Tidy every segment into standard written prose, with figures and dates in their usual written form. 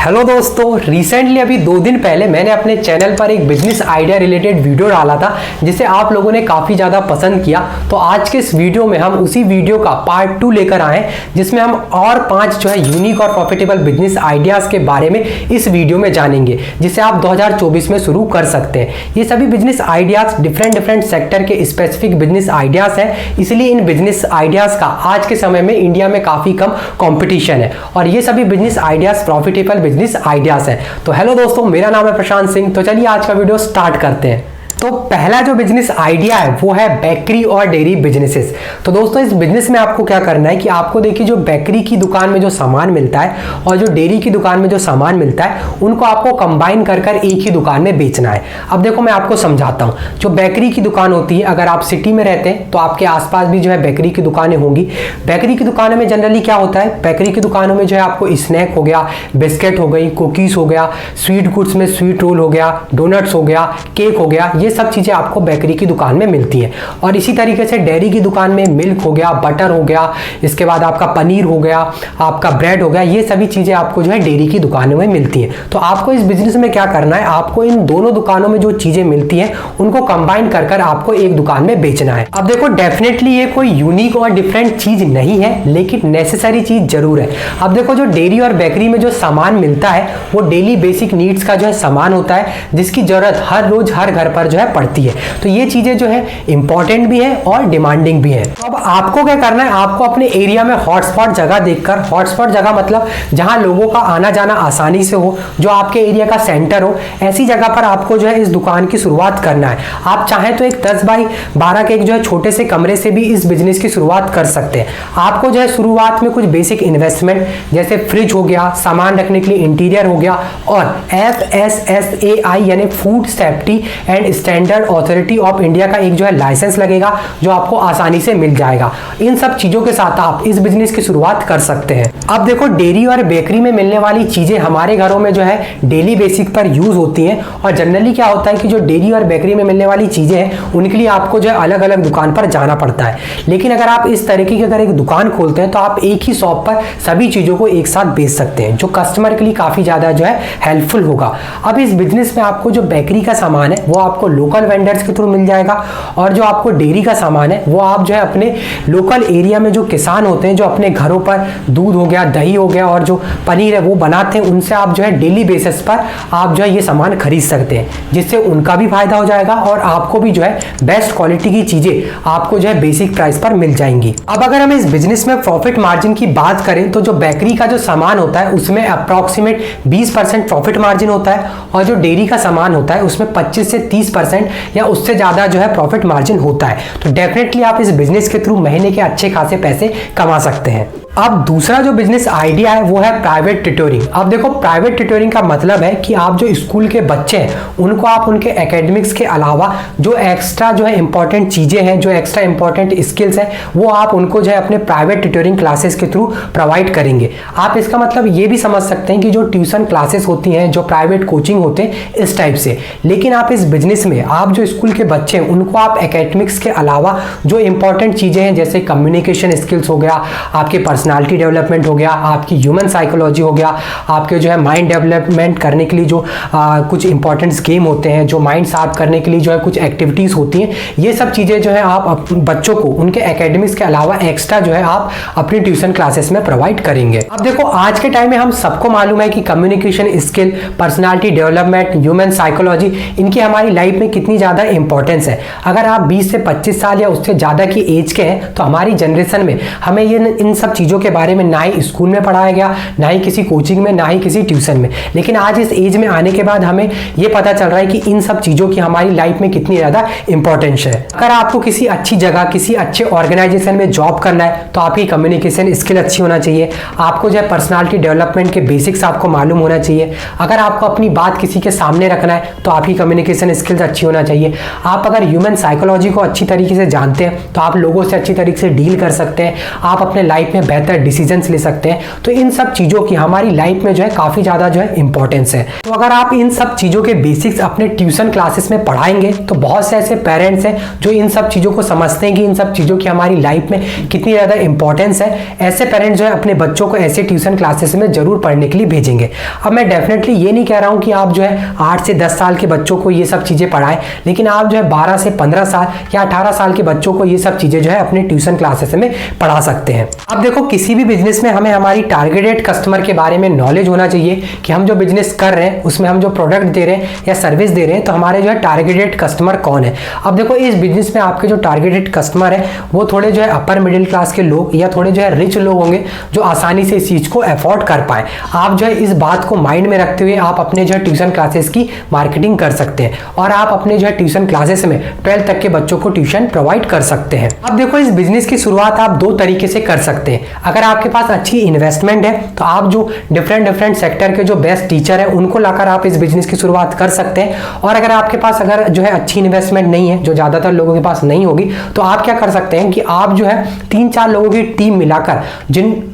Hello दोस्तों, recently अभी 2 दिन पहले मैंने अपने चैनल पर एक बिजनेस आइडिया रिलेटेड वीडियो डाला था जिसे आप लोगों ने काफ़ी ज़्यादा पसंद किया। तो आज के इस वीडियो में हम उसी वीडियो का पार्ट 2 लेकर आए हैं जिसमें हम और 5 जो है यूनिक और प्रॉफिटेबल बिजनेस आइडियाज़ के बारे में इस वीडियो में जानेंगे जिसे आप 2024 में शुरू कर सकते हैं। ये सभी बिजनेस आइडियाज़ डिफरेंट सेक्टर के स्पेसिफिक बिजनेस आइडियाज़ हैं, इसलिए इन बिजनेस आइडियाज़ का आज के समय में इंडिया में काफ़ी कम कॉम्पिटिशन है और ये सभी business ideas profitable business ideas है। तो हेलो दोस्तों, मेरा नाम है प्रशांत सिंह। तो चलिए आज का वीडियो स्टार्ट करते हैं। तो पहला जो बिजनेस आइडिया है वो है बेकरी और डेयरी बिजनेसेस। तो दोस्तों, इस बिजनेस में आपको क्या करना है कि आपको देखिए जो बेकरी की दुकान में जो सामान मिलता है और जो डेयरी की दुकान में जो सामान मिलता है उनको आपको कंबाइन कर एक ही दुकान में बेचना है। अब देखो मैं आपको समझाता हूँ। जो बेकरी की दुकान होती है, अगर आप सिटी में रहते हैं तो आपके आसपास भी जो है बेकरी की दुकानें होंगी। बेकरी की दुकानों में जनरली क्या होता है, बेकरी की दुकानों में जो है आपको स्नैक हो गया, बिस्किट हो गई, कुकीज़ हो गया, स्वीट गुड्स में स्वीट रोल हो गया, डोनट्स हो गया, केक हो गया, ये सब चीजें आपको बेकरी की दुकान में मिलती है। और इसी तरीके से डेयरी की दुकान में मिल्क हो गया, बटर हो गया, इसके बाद आपका पनीर हो गया, आपका ब्रेड हो गया, ये सभी चीजें आपको जो है डेयरी की दुकानों में मिलती हैं। तो आपको इस बिजनेस में क्या करना है, आपको इन दोनों दुकानों में जो चीजें मिलती हैं उनको कंबाइन कर आपको एक दुकान में बेचना है। अब देखो, डेफिनेटली ये कोई यूनिक और डिफरेंट चीज नहीं है, लेकिन नेसेसरी चीज जरूर है। अब देखो, जो डेयरी और बेकरी में जो सामान मिलता है वो डेली बेसिक नीड्स का जो है सामान होता है जिसकी जरूरत हर रोज हर घर पर जो है पड़ती है। तो ये चीजें जो है इंपॉर्टेंट भी है और डिमांडिंग भी है। तो अब आपको क्या करना है, आपको अपने एरिया में हॉटस्पॉट जगह देखकर, हॉटस्पॉट जगह मतलब जहां लोगों का आना जाना आसानी से हो, जो आपके एरिया का सेंटर हो, ऐसी जगह पर आपको जो है इस दुकान की शुरुआत करना है। आप चाहें तो एक 10 बाई 12 के एक जो है छोटे से कमरे से भी इस बिजनेस की शुरुआत कर सकते हैं। आपको जो है शुरुआत में कुछ बेसिक इन्वेस्टमेंट जैसे फ्रिज हो गया, सामान रखने के लिए इंटीरियर हो गया और FSSAI यानी food safety and standard authority of India का एक जो है लाइसेंस लगेगा जो आपको आसानी से मिल जाएगा। इन सब चीजों के साथ आप इस बिजनेस की शुरुआत कर सकते हैं। अब देखो, डेयरी और बेकरी में मिलने वाली चीजें हमारे घरों में जो है डेली बेसिक पर यूज होती हैं और जनरली क्या होता है कि जो डेयरी और बेकरी में मिलने वाली चीजें हैं उनके लिए आपको जो है अलग अलग दुकान पर जाना पड़ता है। लेकिन अगर आप इस तरीके की अगर एक दुकान खोलते हैं तो आप एक ही शॉप पर सभी चीजों को एक साथ बेच सकते हैं, जो कस्टमर के लिए काफी ज्यादा जो है हेल्पफुल होगा। अब इस बिजनेस में आपको जो बेकरी का सामान है वो आपको लोकल वेंडर्स के थ्रू मिल जाएगा और जो आपको डेयरी का सामान है वो आप जो है अपने लोकल एरिया में जो किसान होते हैं, जो अपने घरों पर दूध हो गया, दही हो गया और जो पनीर है वो बनाते हैं, उनसे आप जो है डेली बेसिस पर आप जो है ये सामान खरीद सकते हैं, जिससे उनका भी फायदा हो जाएगा और आपको भी जो है बेस्ट क्वालिटी की चीजें आपको जो है बेसिक प्राइस पर मिल जाएंगी। अब अगर हम इस बिजनेस में प्रॉफिट मार्जिन की बात करें तो जो बेकरी का जो सामान होता है उसमें अप्रॉक्सीमेट 20% प्रॉफिट मार्जिन होता है और जो डेयरी का सामान होता है उसमें 25 से 30% या उससे ज्यादा जो है प्रॉफिट मार्जिन होता है। तो डेफिनेटली आप इस बिजनेस के थ्रू महीने के अच्छे खासे पैसे कमा सकते हैं। अब दूसरा जो बिजनेस आइडिया है वो है प्राइवेट ट्यूटरिंग। अब देखो, प्राइवेट ट्यूटरिंग का मतलब है कि आप जो स्कूल के बच्चे हैं उनको आप उनके एकेडमिक्स के अलावा जो एक्स्ट्रा जो है इंपॉर्टेंट चीजें हैं, जो एक्स्ट्रा इंपॉर्टेंट स्किल्स हैं, वो आप उनको जो है अपने प्राइवेट ट्यूटरिंग क्लासेस के थ्रू प्रोवाइड करेंगे। आप इसका मतलब ये भी समझ सकते हैं कि जो ट्यूशन क्लासेस होती हैं, जो प्राइवेट कोचिंग होते हैं, इस टाइप से। लेकिन आप इस बिजनेस में आप जो स्कूल के बच्चे हैं उनको आप एकेडमिक्स के अलावा जो इंपॉर्टेंट चीजें हैं जैसे कम्युनिकेशन स्किल्स हो गया, आपके पर्सनालिटी डेवलपमेंट हो गया, आपकी ह्यूमन साइकोलॉजी हो गया, आपके जो है माइंड डेवलपमेंट करने के लिए जो कुछ इंपॉर्टेंट गेम होते हैं, जो माइंड शार्प करने के लिए जो है कुछ एक्टिविटीज होती हैं, ये सब चीजें जो है आप बच्चों को उनके एकेडमिक्स के अलावा एक्स्ट्रा जो है आप अपनी ट्यूशन क्लासेस में प्रोवाइड करेंगे। अब देखो, आज के टाइम में हम सबको मालूम है कि communication skill, personality development, human psychology, इनकी हमारी लाइफ में कितनी ज्यादा इंपॉर्टेंस है। अगर आप 20 से 25 साल या उससे ज्यादा की एज के हैं तो हमारी जनरेशन में हमें ये इन सब चीजों के बारे में ना ही स्कूल में पढ़ाया गया, ना ही किसी कोचिंग में, ना ही किसी ट्यूशन में। लेकिन आज इस एज में आने के बाद हमें ये पता चल रहा है कि इन सब चीजों की हमारी लाइफ में कितनी ज्यादा इंपॉर्टेंस है। अगर आपको किसी अच्छी जगह, किसी अच्छे ऑर्गेनाइजेशन में जॉब करना है तो आपकी कम्युनिकेशन स्किल अच्छी होना चाहिए, आपको जो है पर्सनालिटी डेवलपमेंट के बेसिक्स आपको मालूम होना चाहिए। अगर आपको अपनी बात किसी के सामने रखना है तो आपकी कम्युनिकेशन स्किल्स अच्छी होना चाहिए। आप अगर ह्यूमन साइकोलॉजी को अच्छी तरीके से जानते हैं तो आप लोगों से अच्छी तरीके से डील कर सकते हैं, आप अपने लाइफ में बेहतर बेहतर डिसीजंस ले सकते हैं। तो इन सब चीज़ों की हमारी लाइफ में जो है काफ़ी ज़्यादा जो है इंपॉर्टेंस है। तो अगर आप इन सब चीज़ों के बेसिक्स अपने ट्यूशन क्लासेस में पढ़ाएंगे तो बहुत से ऐसे पेरेंट्स हैं जो इन सब चीज़ों को समझते हैं कि इन सब चीज़ों की हमारी लाइफ में कितनी ज़्यादा इंपॉर्टेंस है। ऐसे पेरेंट्स जो है अपने बच्चों को ऐसे ट्यूशन क्लासेस में जरूर पढ़ने के लिए भेजेंगे। अब मैं डेफिनेटली ये नहीं कह रहा हूँ कि आप जो है 8 से 10 साल के बच्चों को ये सब चीज़ें पढ़ाएं, लेकिन आप जो है 12 से 15 साल या 18 साल के बच्चों को ये सब चीज़ें जो है अपने ट्यूशन क्लासेस में पढ़ा सकते हैं। अब देखो, किसी भी बिजनेस में हमें हमारी टारगेटेड कस्टमर के बारे में नॉलेज होना चाहिए कि हम जो बिजनेस कर रहे हैं उसमें हम जो प्रोडक्ट दे रहे हैं या सर्विस दे रहे हैं तो हमारे जो है टारगेटेड कस्टमर कौन है। अब देखो, इस बिजनेस में आपके जो टारगेटेड कस्टमर है वो थोड़े जो है अपर मिडिल क्लास के लोग या थोड़े जो है रिच लोग होंगे जो आसानी से इस चीज़ को अफोर्ड कर पाए। आप जो है इस बात को माइंड में रखते हुए आप अपने जो है ट्यूशन क्लासेस की मार्केटिंग कर सकते हैं और आप अपने जो है ट्यूशन क्लासेस में 12th तक के बच्चों को ट्यूशन प्रोवाइड कर सकते हैं। अब देखो, इस बिजनेस की शुरुआत आप 2 तरीके से कर सकते हैं। अगर आपके पास अच्छी इन्वेस्टमेंट है तो आप जो डिफरेंट सेक्टर के जो बेस्ट टीचर है उनको लाकर आप इस बिजनेस की शुरुआत कर सकते हैं। और अगर आपके पास अगर जो है अच्छी इन्वेस्टमेंट नहीं है, जो ज़्यादातर लोगों के पास नहीं होगी, तो आप क्या कर सकते हैं कि आप जो है 3-4 लोगों की टीम मिलाकर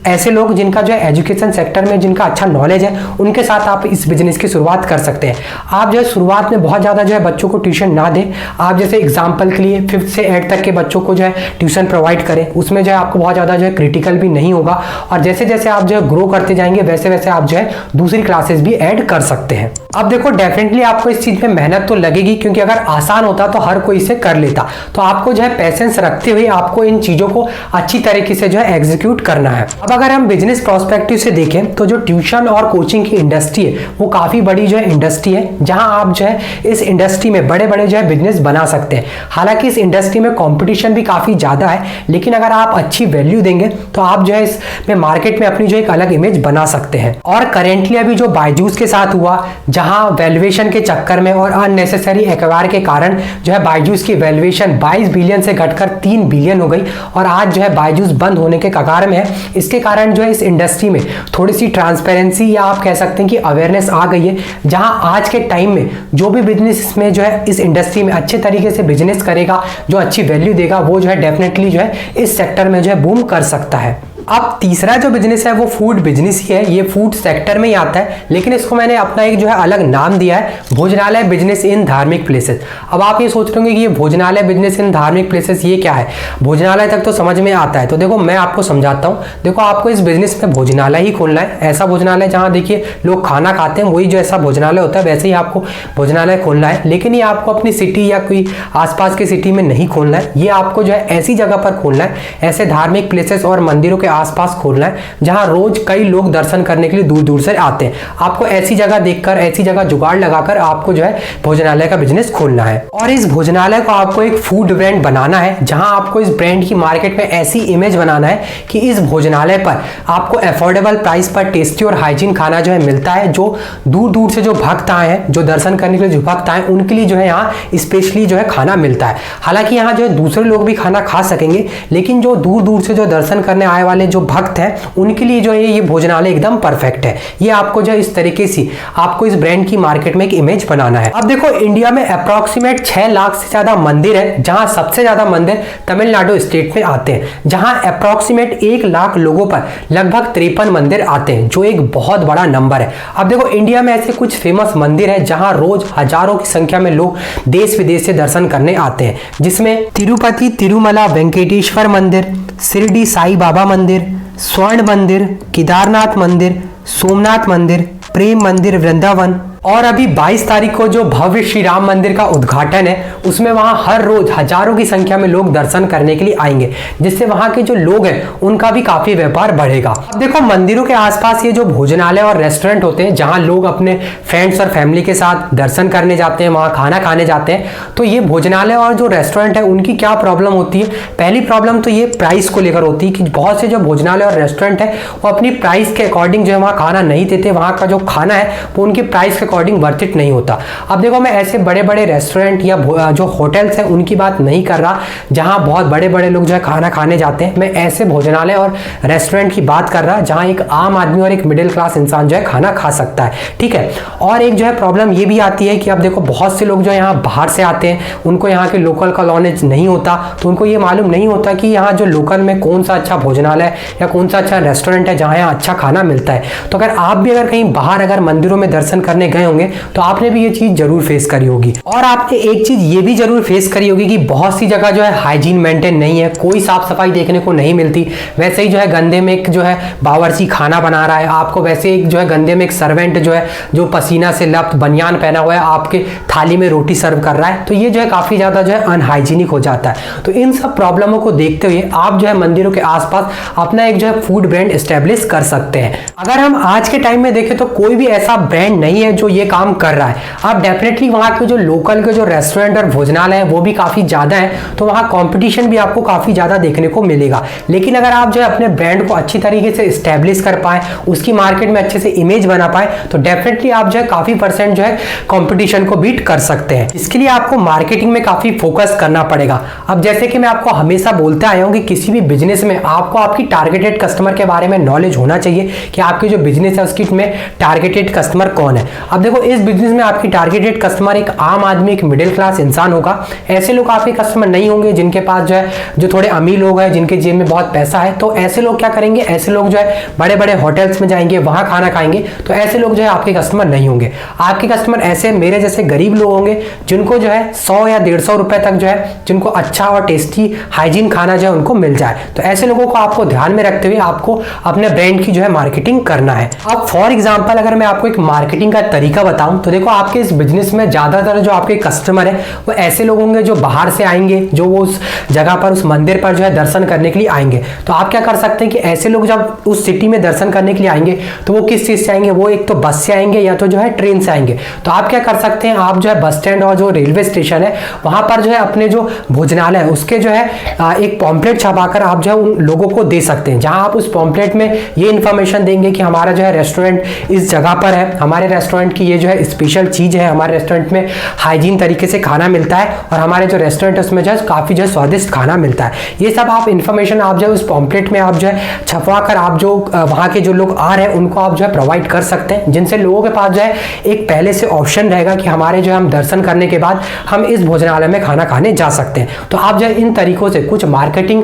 ऐसे लोग जिनका जो है एजुकेशन सेक्टर में जिनका अच्छा नॉलेज है उनके साथ आप इस बिजनेस की शुरुआत कर सकते हैं। आप जो है शुरुआत में बहुत ज़्यादा जो है बच्चों को ट्यूशन ना दें। आप जैसे एग्जाम्पल के लिए 5th से 8th तक के बच्चों को जो है ट्यूशन प्रोवाइड करें। उसमें जो है आपको बहुत ज़्यादा जो है क्रिटिकल भी नहीं होगा और जैसे जैसे आप जो है ग्रो करते जाएंगे वैसे वैसे आप जो है दूसरी क्लासेस भी ऐड कर सकते हैं। अब देखो, डेफिनेटली आपको इस चीज़ में मेहनत तो लगेगी क्योंकि अगर आसान होता तो हर कोई इसे कर लेता। तो आपको जो है पेशेंस रखते हुए आपको इन चीज़ों को अच्छी तरीके से जो है एग्जीक्यूट करना है। अब अगर हम बिजनेस प्रोस्पेक्टिव से देखें तो जो ट्यूशन और कोचिंग की इंडस्ट्री है वो काफ़ी बड़ी जो है इंडस्ट्री है, जहां आप जो है इस इंडस्ट्री में बड़े बड़े जो है बिजनेस बना सकते हैं। हालांकि इस इंडस्ट्री में कंपटीशन भी काफ़ी ज़्यादा है, लेकिन अगर आप अच्छी वैल्यू देंगे तो आप जो है इसमें मार्केट में अपनी जो एक अलग इमेज बना सकते हैं। और करेंटली अभी जो बायजूस के साथ हुआ, जहां वैल्यूएशन के चक्कर में और अननेसेसरी एक्वायर के कारण जो है बायजूस की वैल्यूएशन 22 बिलियन से घटकर 3 बिलियन हो गई और आज जो है बायजूस बंद होने के कगार में है। इसके कारण जो है इस इंडस्ट्री में थोड़ी सी ट्रांसपेरेंसी या आप कह सकते हैं कि अवेयरनेस आ गई है, जहां आज के टाइम में जो भी बिजनेस में जो है इस इंडस्ट्री में अच्छे तरीके से बिजनेस करेगा, जो अच्छी वैल्यू देगा, वो जो है डेफिनेटली जो है इस सेक्टर में जो है बूम कर सकता है। अब तीसरा जो बिजनेस है वो फूड बिजनेस ही है। ये फूड सेक्टर में ही आता है, लेकिन इसको मैंने अपना एक जो है अलग नाम दिया है, भोजनालय बिजनेस इन धार्मिक प्लेसेस। अब आप ये सोच रहे होंगे कि ये भोजनालय बिजनेस इन धार्मिक प्लेसेस ये क्या है, भोजनालय तक तो समझ में आता है। तो देखो, मैं आपको समझाता हूँ। देखो, आपको इस बिजनेस में भोजनालय ही खोलना है, ऐसा भोजनालय जहाँ देखिए लोग खाना खाते हैं, वही जो ऐसा भोजनालय होता है वैसे ही आपको भोजनालय खोलना है। लेकिन ये आपको अपनी सिटी या कोई आसपास की सिटी में नहीं खोलना है, ये आपको जो है ऐसी जगह पर खोलना है, ऐसे धार्मिक प्लेसेस और मंदिरों के आसपास खोलना है जहां रोज कई लोग दर्शन करने के लिए दूर दूर से आते हैं। आपको ऐसी जगह देखकर, ऐसी जगह जुगाड़ लगाकर आपको जो है भोजनालय का बिजनेस खोलना है। और इस भोजनालय को आपको एक फूड ब्रांड बनाना है, जहां आपको इस ब्रांड की मार्केट में ऐसी इमेज बनाना है कि इस भोजनालय पर आपको अफोर्डेबल प्राइस पर टेस्टी और हाइजीन खाना जो है मिलता है। जो दूर दूर से जो भक्त आए हैं, जो दर्शन करने के लिए जो भक्त आए, उनके लिए जो है यहाँ स्पेशली जो है खाना मिलता है। हालांकि यहाँ जो है दूसरे लोग भी खाना खा सकेंगे, लेकिन जो दूर दूर से जो दर्शन करने आए वाले जो भक्त है उनके लिए जो है ये भोजनालय एकदम परफेक्ट है। ये आपको जो इस तरीके से आपको इस ब्रांड की मार्केट में एक इमेज बनाना है। अब देखो, इंडिया में अप्रॉक्सीमेट 6 लाख से ज्यादा मंदिर है, जहां सबसे ज्यादा मंदिर तमिलनाडु स्टेट में आते हैं, जहां अप्रॉक्सीमेट 1 लाख लोगों पर लगभग 53 मंदिर आते हैं, जो एक बहुत बड़ा नंबर है। अब देखो, इंडिया में ऐसे कुछ फेमस मंदिर है जहां रोज हजारों की संख्या में लोग देश विदेश से दर्शन करने आते हैं, जिसमें तिरुपति तिरुमला वेंकटेश्वर मंदिर, शिरडी साई बाबा मंदिर, स्वर्ण मंदिर, केदारनाथ मंदिर, सोमनाथ मंदिर, प्रेम मंदिर वृंदावन। और अभी 22 तारीख को जो भव्य श्री राम मंदिर का उद्घाटन है, उसमें वहां हर रोज हजारों की संख्या में लोग दर्शन करने के लिए आएंगे, जिससे वहां के जो लोग हैं उनका भी काफी व्यापार बढ़ेगा। अब देखो, मंदिरों के आसपास ये जो भोजनालय और रेस्टोरेंट होते हैं, जहां लोग अपने फ्रेंड्स और फैमिली के साथ दर्शन करने जाते हैं, वहां खाना खाने जाते हैं, तो ये भोजनालय और जो रेस्टोरेंट है उनकी क्या प्रॉब्लम होती है। पहली प्रॉब्लम तो ये प्राइस को लेकर होती है कि बहुत से जो भोजनालय और रेस्टोरेंट है वो अपनी प्राइस के अकॉर्डिंग जो है वहाँ खाना नहीं देते। वहाँ का जो खाना है वो उनकी प्राइस के अकॉर्डिंग वर्थ इट नहीं होता। अब देखो मैं ऐसे बड़े बड़े रेस्टोरेंट या जो होटल्स हैं उनकी बात नहीं कर रहा जहां बहुत बड़े बड़े लोग जो है खाना खाने जाते हैं। मैं ऐसे भोजनालय और रेस्टोरेंट की बात कर रहा जहां एक आम आदमी और एक मिडिल क्लास इंसान जो है खाना खा सकता है, ठीक है। और एक जो है प्रॉब्लम ये भी आती है कि अब देखो बहुत से लोग जो यहाँ बाहर से आते हैं, उनको यहाँ के लोकल का नॉलेज नहीं होता, तो उनको ये मालूम नहीं होता कि यहाँ जो लोकल में कौन सा अच्छा भोजनालय या कौन सा अच्छा रेस्टोरेंट है जहाँ यहाँ अच्छा खाना मिलता है। तो अगर आप भी अगर कहीं बाहर अगर मंदिरों में दर्शन करने गए होंगे तो आपने भी ये चीज़ जरूर फेस करी होगी। और आपने एक चीज़ ये भी जरूर फेस करी होगी कि बहुत सी जगह जो है हाइजीन मेंटेन नहीं है, कोई साफ सफाई देखने को नहीं मिलती। वैसे ही जो है गंदे में एक जो है बावर्ची खाना बना रहा है आपको, वैसे एक जो है गंदे में एक सर्वेंट जो है जो पसीना से लप्त बनियान पहना हुआ है आपके थाली में रोटी सर्व कर रहा है। तो ये जो है काफ़ी ज़्यादा जो है अनहाइजीनिक हो जाता है। तो इन सब प्रॉब्लमों को देखते हुए आप जो है मंदिरों के आसपास अपना एक जो है फूड ब्रांड एस्टेब्लिश कर सकते हैं। अगर हम आज के टाइम में देखें तो कोई भी ऐसा ब्रांड नहीं है जो ये काम कर रहा है। आप डेफिनेटली वहाँ के जो लोकल के जो रेस्टोरेंट और भोजनालय है वो भी काफ़ी ज़्यादा है, तो वहाँ कॉम्पिटिशन भी आपको काफ़ी ज़्यादा देखने को मिलेगा। लेकिन अगर आप जो है अपने ब्रांड को अच्छी तरीके से इस्टेब्लिश कर पाए, उसकी मार्केट में अच्छे से इमेज बना पाए, तो डेफिनेटली आप जो है काफ़ी % जो है कॉम्पिटिशन को बीट कर सकते हैं। इसके लिए आपको मार्केटिंग में काफ़ी फोकस करना पड़ेगा। अब जैसे कि मैं आपको हमेशा बोलते आया हूँ कि किसी भी बिजनेस में आपको आपकी टारगेटेड कस्टमर के बारे में नॉलेज होना चाहिए कि आपकी जो बिजनेस है उसकी में टारगेटेड कस्टमर कौन है। अब देखो इस बिजनेस में आपकी टारगेटेड कस्टमर एक आम आदमी, एक मिडिल क्लास इंसान होगा। ऐसे लोग आपके कस्टमर नहीं होंगे जिनके पास जो है जो थोड़े अमीर लोग हैं, जिनके जेब में बहुत पैसा है। तो ऐसे लोग क्या करेंगे, ऐसे लोग जो है बड़े बड़े होटल्स में जाएंगे, वहां खाना खाएंगे। तो ऐसे लोग जो है आपके कस्टमर नहीं होंगे। आपके कस्टमर ऐसे मेरे जैसे गरीब लोग होंगे जिनको जो है 100 या 150 रुपए तक जो है जिनको अच्छा और टेस्टी हाइजीन खाना जो है उनको मिल जाए। तो ऐसे लोगों को आपको ध्यान में रखते हुए आपको अपने ब्रांड की जो है मार्केटिंग करना है। अब फॉर एग्जांपल अगर मैं आपको एक मार्केटिंग का तरीका बताऊं तो देखो आपके इस बिजनेस में ज्यादातर जो आपके कस्टमर है वो ऐसे लोग होंगे जो बाहर से आएंगे, जो वो उस जगह पर उस मंदिर पर जो है दर्शन करने के लिए आएंगे। तो आप क्या कर सकते हैं कि ऐसे लोग जब उस सिटी में दर्शन करने के लिए आएंगे तो वो किस चीज से आएंगे, वो एक तो बस से आएंगे या तो जो है ट्रेन से आएंगे। तो आप क्या कर सकते हैं, आप जो है बस स्टैंड और जो रेलवे स्टेशन है वहां पर जो है अपने जो भोजनालय है उसके जो है एक पॉम्पलेट छपाकर आप जो है उन लोगों को दे सकते हैं, जहां आप उस पॉम्पलेट में ये इन्फॉर्मेशन देंगे कि हमारा जो है रेस्टोरेंट इस जगह पर है, हमारे रेस्टोरेंट की ये जो है स्पेशल चीज है, हमारे रेस्टोरेंट में हाइजीन तरीके से खाना मिलता है और हमारे जो रेस्टोरेंट है उसमें जो है काफी जो है स्वादिष्ट खाना मिलता है। ये सब आप इन्फॉर्मेशन आप जो है उस पॉम्पलेट में आप जो है छपवा कर आप जो वहां के जो लोग आ रहे हैं उनको आप जो है प्रोवाइड कर सकते हैं, जिनसे लोगों के पास जो है एक पहले से ऑप्शन रहेगा कि हमारे जो है हम दर्शन करने के बाद हम इस भोजनालय में खाना खाने जा सकते हैं। तो आप जो है इन तरीकों से कुछ मार्केटिंग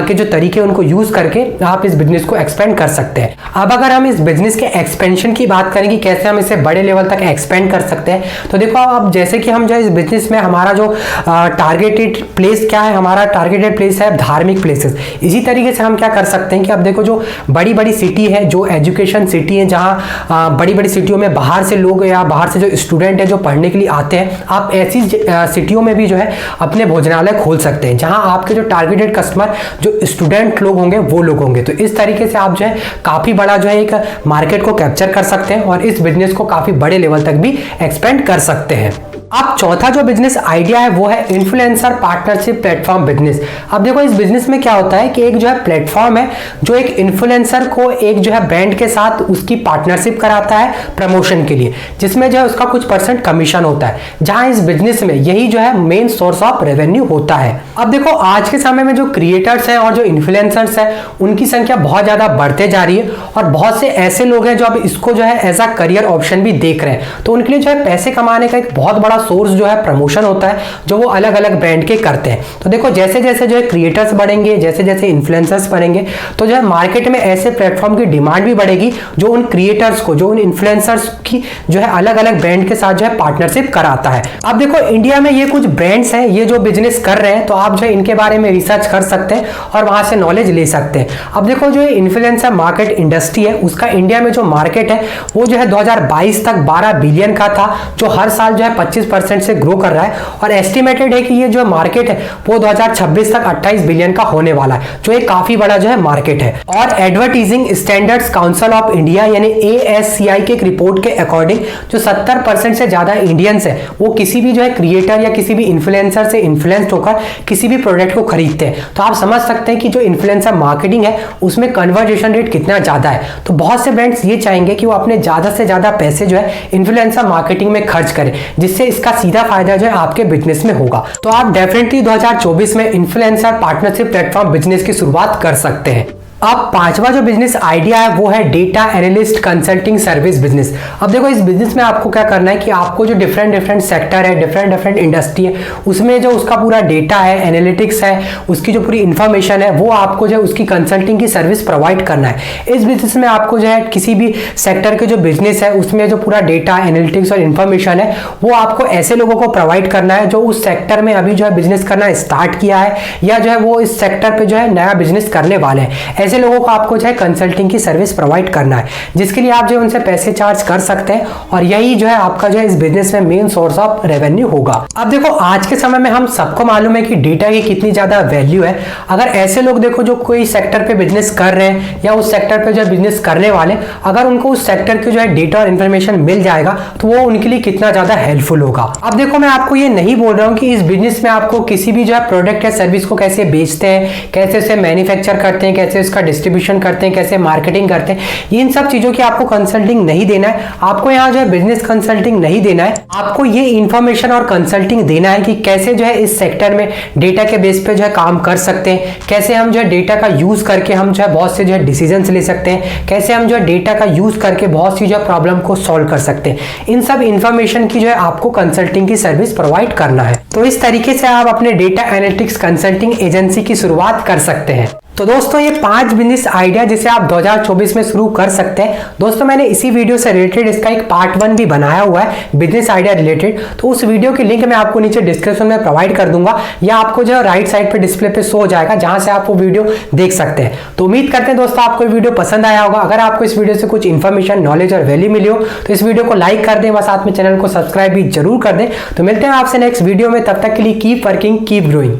के जो तरीके उनको यूज करके आप इस बिजनेस को एक्सपेंड कर सकते हैं। अब अगर हम इस बिजनेस के एक्सपेंशन की बात करें कि कैसे हम इसे बड़े लेवल तक एक्सपेंड कर सकते हैं, तो देखो अब जैसे कि हम जो इस बिजनेस में हमारा जो टारगेटेड प्लेस क्या है, हमारा टारगेटेड प्लेस है धार्मिक प्लेसेस। इसी तरीके से हम क्या कर सकते हैं कि अब देखो जो बड़ी बड़ी सिटी है, जो एजुकेशन सिटी है, जहाँ बड़ी बड़ी सिटियों में बाहर से लोग या बाहर से जो स्टूडेंट है जो पढ़ने के लिए आते हैं, आप ऐसी सिटियों में भी जो है अपने भोजनालय खोल सकते हैं जहां आपके जो टारगेटेड कस्टमर जो स्टूडेंट लोग होंगे वो लोग होंगे। तो इस तरीके से आप जो है काफी बड़ा जो है एक मार्केट को कैप्चर कर सकते हैं और इस बिजनेस को काफी बड़े लेवल तक भी एक्सपेंड कर सकते हैं। अब चौथा जो बिजनेस आइडिया है वो है इन्फ्लुएंसर पार्टनरशिप प्लेटफॉर्म बिजनेस। अब देखो इस बिजनेस में क्या होता है कि एक जो है प्लेटफॉर्म है जो एक इन्फ्लुएंसर को एक जो है ब्रांड के साथ उसकी पार्टनरशिप कराता है प्रमोशन के लिए, जिसमें जो है उसका कुछ % कमीशन होता है, जहां इस बिजनेस में यही जो है मेन सोर्स ऑफ रेवेन्यू होता है। अब देखो आज के समय में जो क्रिएटर्स हैं और जो इन्फ्लुएंसर्स हैं उनकी संख्या बहुत ज्यादा बढ़ते जा रही है और बहुत से ऐसे लोग हैं जो अब इसको जो है एज अ करियर ऑप्शन भी देख रहे हैं। तो उनके लिए जो है पैसे कमाने का एक बहुत बड़ा सोर्स जो है प्रमोशन होता है, जो वो अलग अलग ब्रांड के करते हैं। तो देखो जैसे जैसे जो है क्रिएटर्स बढ़ेंगे, जैसे जैसे इन्फ्लुएंसर्स बढ़ेंगे, तो जो है मार्केट में ऐसे प्लेटफॉर्म की डिमांड भी बढ़ेगी जो उन क्रिएटर्स को, जो उन इन्फ्लुएंसर्स की जो है अलग अलग ब्रांड के साथ जो है पार्टनरशिप कराता है। अब देखो इंडिया में ये कुछ ब्रांड्स हैं ये जो बिजनेस कर रहे हैं, तो आप जो है इनके बारे में रिसर्च कर सकते हैं और वहां से नॉलेज ले सकते हैं। अब देखो जो इन्फ्लुएंसर मार्केट इंडस्ट्री है उसका इंडिया में जो मार्केट है वो जो है 2022 तक 12 बिलियन का था, जो हर साल जो है 25 24% से ग्रो कर रहा है और एस्टिमेटेड है कि ये जो मार्केट है वो 2026 तक 28 बिलियन का होने वाला है, जो एक काफी बड़ा जो है मार्केट है। और advertising standards council of India यानी ASCI के एक रिपोर्ट के अकॉर्डिंग जो 70% से ज्यादा इंडियंस है वो किसी भी जो है क्रिएटर या किसी भी इन्फ्लुएंसर से इन्फ्लुएंस्ड होकर किसी भी प्रोडक्ट को खरीदते हैं। तो आप समझ सकते हैं कि जो इन्फ्लुएंसर मार्केटिंग है उसमें कन्वर्जेशन रेट कितना ज्यादा है। तो बहुत से ब्रांड्स ये चाहेंगे कि वो अपने ज्यादा से ज्यादा पैसे जो है इन्फ्लुएंसर मार्केटिंग में खर्च करें, जिससे इसका सीधा फायदा जो है आपके बिजनेस में होगा। तो आप डेफिनेटली 2024 में इन्फ्लुएंसर पार्टनरशिप प्लेटफॉर्म बिजनेस की शुरुआत कर सकते हैं। अब पांचवा जो बिजनेस आइडिया है वो है data analyst consulting service business. अब देखो इस बिजनेस में आपको क्या करना है कि आपको जो डिफरेंट सेक्टर है, डिफरेंट इंडस्ट्री है, उसमें जो उसका पूरा डेटा है, एनालिटिक्स है, उसकी जो पूरी इंफॉर्मेशन है वो आपको जो है उसकी कंसल्टिंग की सर्विस प्रोवाइड करना है। इस बिजनेस में आपको जो है किसी भी सेक्टर के जो बिजनेस है उसमें जो पूरा डेटा एनालिटिक्स और इन्फॉर्मेशन है वो आपको ऐसे लोगों को प्रोवाइड करना है जो उस सेक्टर में अभी जो है बिजनेस करना स्टार्ट किया है या जो है वो इस सेक्टर पे जो है नया बिजनेस करने वाले हैं। ऐसे लोगों को आपको जो है कंसल्टिंग की सर्विस प्रोवाइड करना है, जिसके लिए आप जो है उनसे पैसे चार्ज कर सकते हैं और यही जो है आपका जो है इस बिजनेस में मेन सोर्स ऑफ रेवेन्यू होगा। अब देखो आज के समय में हम सबको मालूम है कि डेटा की कितनी ज्यादा वैल्यू है। अगर ऐसे लोग देखो जो कोई सेक्टर पे बिजनेस कर रहे हैं या उस सेक्टर पे जो है बिजनेस करने वाले, अगर उनको उस सेक्टर की जो है डेटा और इन्फॉर्मेशन मिल जाएगा तो वो उनके लिए कितना ज्यादा हेल्पफुल होगा। अब देखो मैं आपको ये नहीं बोल रहा हूँ कि इस बिजनेस में आपको किसी भी जो है प्रोडक्ट या सर्विस को कैसे बेचते हैं, कैसे उसे मैन्युफैक्चर करते हैं, कैसे उसका डिस्ट्रीब्यूशन करते हैं, कैसे मार्केटिंग करते हैं, इन सब चीजों की आपको कंसल्टिंग नहीं देना है। आपको यहाँ जो है बिजनेस कंसल्टिंग नहीं देना है, आपको ये इंफॉर्मेशन और कंसल्टिंग देना है कि कैसे जो है इस सेक्टर में डेटा के बेस पे जो है काम कर सकते हैं, कैसे हम जो है डेटा का यूज करके हम जो है बहुत से जो है डिसीजंस ले सकते हैं, कैसे हम जो है डेटा का यूज करके बहुत सी जो है प्रॉब्लम को सॉल्व कर सकते हैं। इन सब इंफॉर्मेशन की जो है आपको कंसल्टिंग की सर्विस प्रोवाइड करना है। तो इस तरीके से आप अपने डेटा एनालिटिक्स कंसल्टिंग एजेंसी की शुरुआत कर सकते हैं। तो दोस्तों ये 5 बिजनेस आइडिया जिसे आप 2024 में शुरू कर सकते हैं। दोस्तों मैंने इसी वीडियो से रिलेटेड इसका एक पार्ट 1 भी बनाया हुआ है बिजनेस आइडिया रिलेटेड, तो उस वीडियो की लिंक मैं आपको नीचे डिस्क्रिप्शन में प्रोवाइड कर दूंगा या आपको जो है राइट साइड पे डिस्प्ले पे शो हो जाएगा, जहां से आप वो वीडियो देख सकते हैं। तो उम्मीद करते हैं दोस्तों आपको ये वीडियो पसंद आया होगा। अगर आपको इस वीडियो से कुछ इन्फॉर्मेशन, नॉलेज और वैल्यू मिली हो तो इस वीडियो को लाइक कर दें व साथ में चैनल को सब्सक्राइब भी जरूर कर दें। तो मिलते हैं आपसे नेक्स्ट वीडियो में, तब तक के लिए कीप वर्किंग, कीप ग्रोइंग।